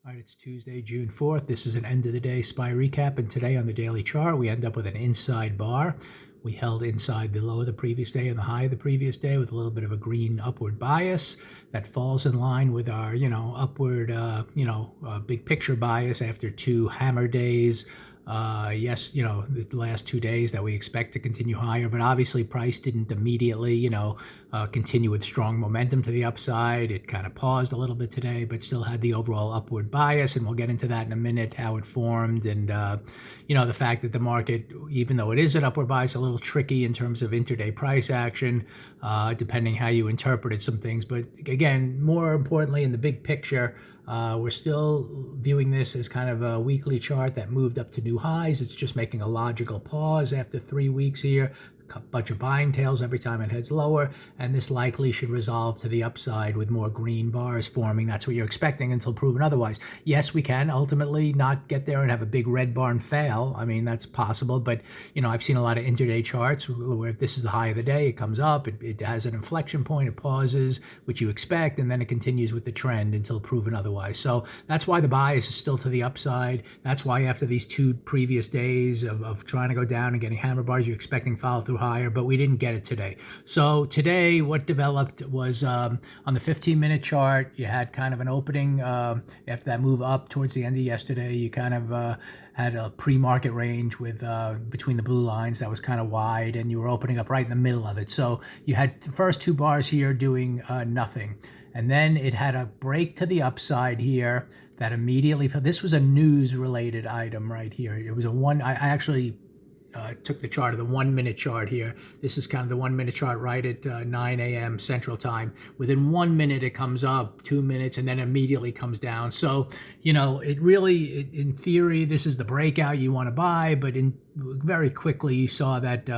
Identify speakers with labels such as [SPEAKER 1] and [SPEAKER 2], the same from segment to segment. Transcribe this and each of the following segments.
[SPEAKER 1] All right, it's Tuesday, June 4th. This is an end of the day SPY recap, and today on the daily chart, we end up with an inside bar. We held inside the low of the previous day and the high of the previous day with a little bit of a green upward bias that falls in line with our, upward, big picture bias after two hammer days. Yes, the last 2 days that we expect to continue higher, but obviously price didn't immediately, continue with strong momentum to the upside. It kind of paused a little bit today, but still had the overall upward bias, and we'll get into that in a minute, how it formed, and, the fact that the market, even though it is an upward bias, a little tricky in terms of intraday price action, depending how you interpreted some things. But again, more importantly, in the big picture, we're still viewing this as kind of a weekly chart that moved up to new highs. It's just making a logical pause after 3 weeks here. A bunch of buying tails every time it heads lower, and this likely should resolve to the upside with more green bars forming. That's what you're expecting until proven otherwise. Yes, we can ultimately not get there and have a big red bar and fail. I mean, that's possible, but I've seen a lot of intraday charts where if this is the high of the day, it comes up, it has an inflection point, it pauses, which you expect, and then it continues with the trend until proven otherwise. So that's why the bias is still to the upside. That's why after these 2 previous days of trying to go down and getting hammer bars, you're expecting follow through higher, but we didn't get it today. So today what developed was on the 15-minute chart, you had kind of an opening after that move up towards the end of yesterday. You kind of had a pre-market range with between the blue lines that was kind of wide, and you were opening up right in the middle of it. So you had the first 2 bars here doing nothing, and then it had a break to the upside here that immediately, this was a news related item right here. It was I actually took the chart of the 1 minute chart here. This is kind of the 1 minute chart right at 9 a.m. Central Time. Within 1 minute, it comes up, 2 minutes, and then immediately comes down. So, it really, in theory, this is the breakout you want to buy, but very quickly you saw that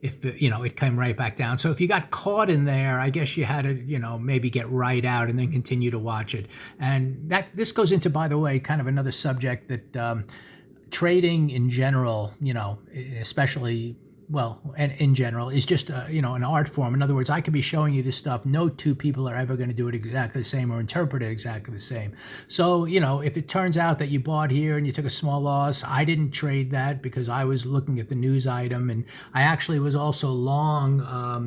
[SPEAKER 1] it came right back down. So if you got caught in there, I guess you had to, maybe get right out and then continue to watch it. And this goes into, by the way, kind of another subject that trading in general, especially, and in general, is just, an art form. In other words, I could be showing you this stuff. No 2 people are ever going to do it exactly the same or interpret it exactly the same. So, if it turns out that you bought here and you took a small loss, I didn't trade that because I was looking at the news item, and I actually was also long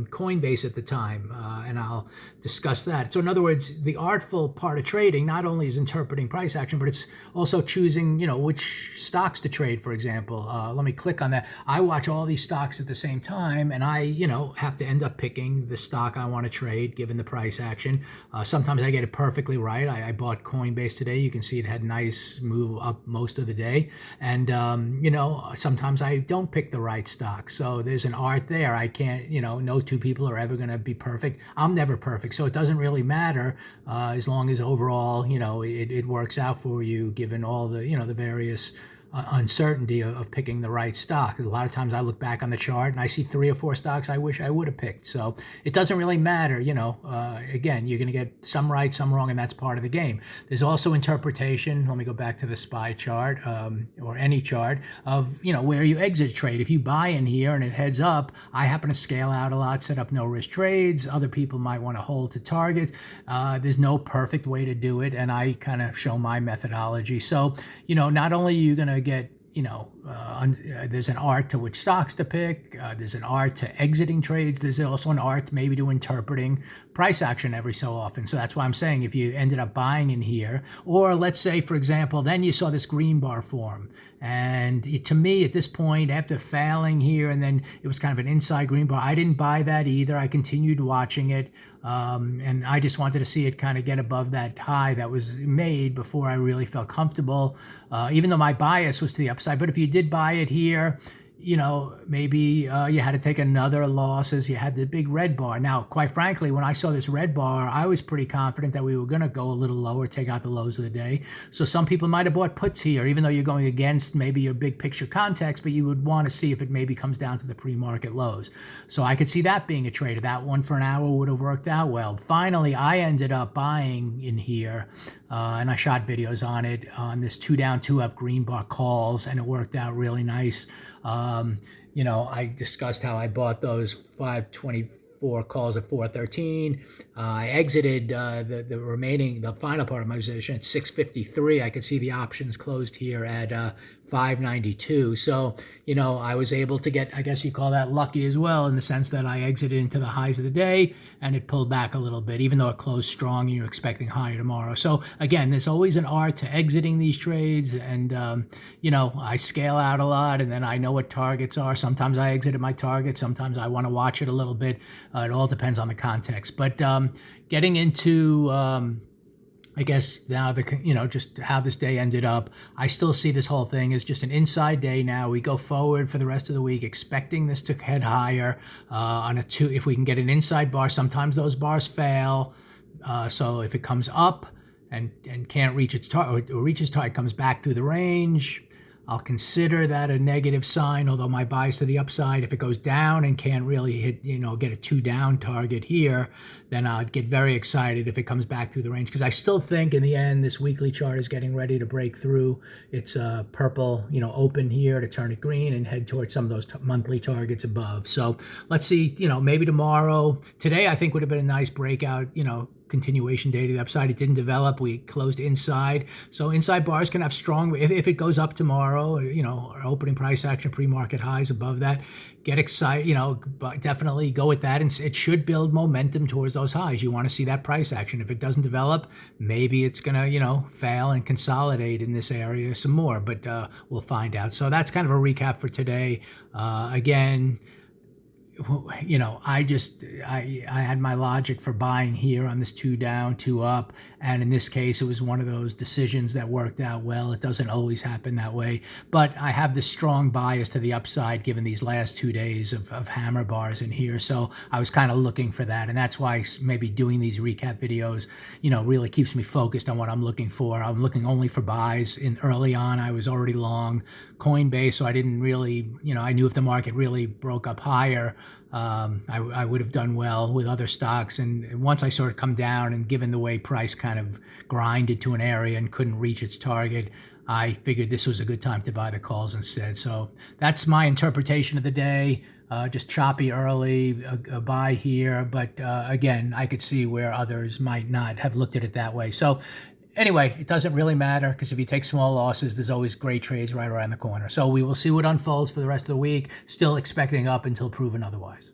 [SPEAKER 1] Coinbase at the time, and I'll discuss that. So in other words, the artful part of trading not only is interpreting price action, but it's also choosing, which stocks to trade, for example. Let me click on that. I watch all these stocks at the same time, and I, have to end up picking the stock I want to trade given the price action. Sometimes I get it perfectly right. I bought Coinbase today. You can see it had a nice move up most of the day. And, sometimes I don't pick the right stock. So there's an art there. I can't, no 2 people are ever going to be perfect. I'm never perfect. So it doesn't really matter as long as overall, it works out for you given all the, the various uncertainty of picking the right stock. A lot of times I look back on the chart and I see 3 or 4 stocks I wish I would have picked. So it doesn't really matter, again, you're going to get some right, some wrong, and that's part of the game. There's also interpretation. Let me go back to the SPY chart or any chart of, where you exit trade. If you buy in here and it heads up, I happen to scale out a lot, set up no risk trades. Other people might want to hold to targets. There's no perfect way to do it, and I kind of show my methodology. So, not only are you going to get, there's an art to which stocks to pick. There's an art to exiting trades. There's also an art maybe to interpreting price action every so often. So that's why I'm saying if you ended up buying in here, or let's say, for example, then you saw this green bar form. And to me, at this point, after failing here, and then it was kind of an inside green bar, I didn't buy that either. I continued watching it. And I just wanted to see it kind of get above that high that was made before I really felt comfortable, even though my bias was to the upside. But if you did buy it here, maybe you had to take another loss as you had the big red bar. Now, quite frankly, when I saw this red bar, I was pretty confident that we were going to go a little lower, take out the lows of the day. So some people might have bought puts here, even though you're going against maybe your big picture context, but you would want to see if it maybe comes down to the pre-market lows. So I could see that being a trade. That one for an hour would have worked out well. Finally, I ended up buying in here, and I shot videos on it, on this 2 down, 2 up green bar calls, and it worked out really nice. I discussed how I bought those 520 for calls at 413. I exited the final part of my position at 653. I could see the options closed here at 592. So, I was able to get, I guess you call that lucky as well, in the sense that I exited into the highs of the day and it pulled back a little bit, even though it closed strong and you're expecting higher tomorrow. So again, there's always an art to exiting these trades. And, I scale out a lot and then I know what targets are. Sometimes I exit at my target. Sometimes I want to watch it a little bit. It all depends on the context. But getting into I guess now just how this day ended up, I still see this whole thing as just an inside day now. We go forward for the rest of the week expecting this to head higher on a 2. If we can get an inside bar, sometimes those bars fail. So if it comes up and can't reach its target or reaches target, comes back through the range, I'll consider that a negative sign, although my bias to the upside. If it goes down and can't really hit, get a 2 down target here, then I'd get very excited if it comes back through the range. Because I still think in the end, this weekly chart is getting ready to break through. It's purple, open here to turn it green and head towards some of those monthly targets above. So let's see, maybe tomorrow. Today, I think would have been a nice breakout, continuation day to the upside. It didn't develop. We closed inside. So inside bars can have strong, if it goes up tomorrow, our opening price action, pre-market highs above that, get excited, but definitely go with that. And it should build momentum towards those highs. You want to see that price action. If it doesn't develop, maybe it's going to, fail and consolidate in this area some more, but we'll find out. So that's kind of a recap for today. Again, I had my logic for buying here on this 2 down, 2 up. And in this case, it was one of those decisions that worked out well. It doesn't always happen that way. But I have this strong bias to the upside given these last 2 days of hammer bars in here. So I was kind of looking for that. And that's why maybe doing these recap videos, really keeps me focused on what I'm looking for. I'm looking only for buys. Early on, I was already long Coinbase, so I didn't really, I knew if the market really broke up higher, I would have done well with other stocks. And once I sort of come down and given the way price kind of grinded to an area and couldn't reach its target, I figured this was a good time to buy the calls instead. So that's my interpretation of the day. Just choppy early, a buy here. But again, I could see where others might not have looked at it that way. So anyway, it doesn't really matter because if you take small losses, there's always great trades right around the corner. So we will see what unfolds for the rest of the week, still expecting up until proven otherwise.